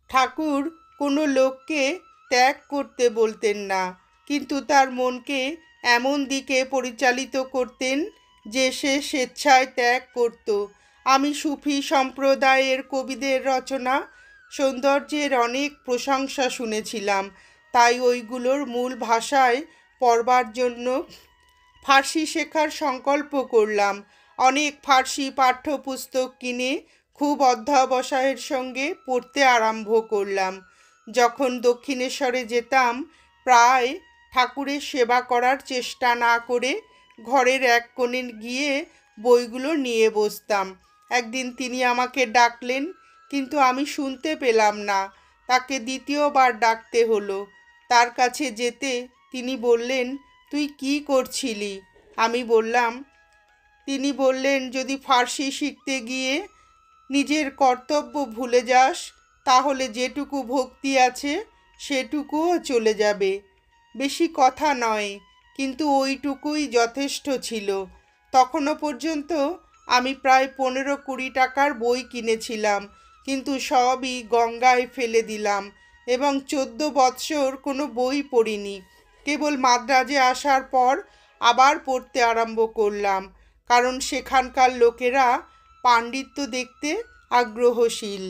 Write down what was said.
ঠাকুর কোনো লোককে ত্যাগ করতে বলতেন না, কিন্তু তার মনকে এমন দিকে পরিচালিত করতেন যে সে স্বেচ্ছায় ত্যাগ করত। আমি সুফি সম্প্রদায়ের কবিদের রচনা সৌন্দর্যের অনেক প্রশংসা শুনেছিলাম, তাই ওইগুলোর মূল ভাষায় পড়বার জন্য ফার্সি শেখার সংকল্প করলাম। অনেক ফার্সি পাঠ্যপুস্তক কিনে খুব অধ্যবসায়ের সঙ্গে পড়তে আরম্ভ করলাম। যখন দক্ষিণেশ্বরে যেতাম, প্রায় ঠাকুরের সেবা করার চেষ্টা না করে ঘরের এক কোণে গিয়ে বইগুলো নিয়ে বসতাম। একদিন তিনি আমাকে ডাকলেন, কিন্তু আমি শুনতে পেলাম না। তাকে দ্বিতীয়বার ডাকতে হলো। তার কাছে যেতে তিনি বললেন, তুই কি করছিলি? আমি বললাম। তিনি বললেন, যদি ফার্সি শিখতে গিয়ে নিজের কর্তব্য ভুলে যাস, তাহলে যেটুকু ভক্তি আছে সেটুকুও চলে যাবে। বেশি কথা নয়, কিন্তু ওইটুকুই যথেষ্ট ছিল। তখনও পর্যন্ত আমি প্রায় 15-20 টাকার বই কিনেছিলাম, কিন্তু সবই গঙ্গায় ফেলে দিলাম এবং 14 বৎসর কোনো বই পড়িনি। কেবল মাদ্রাজে আসার পর আবার পড়তে আরম্ভ করলাম, কারণ সেখানকার লোকেরা পাণ্ডিত্য দেখতে আগ্রহশীল।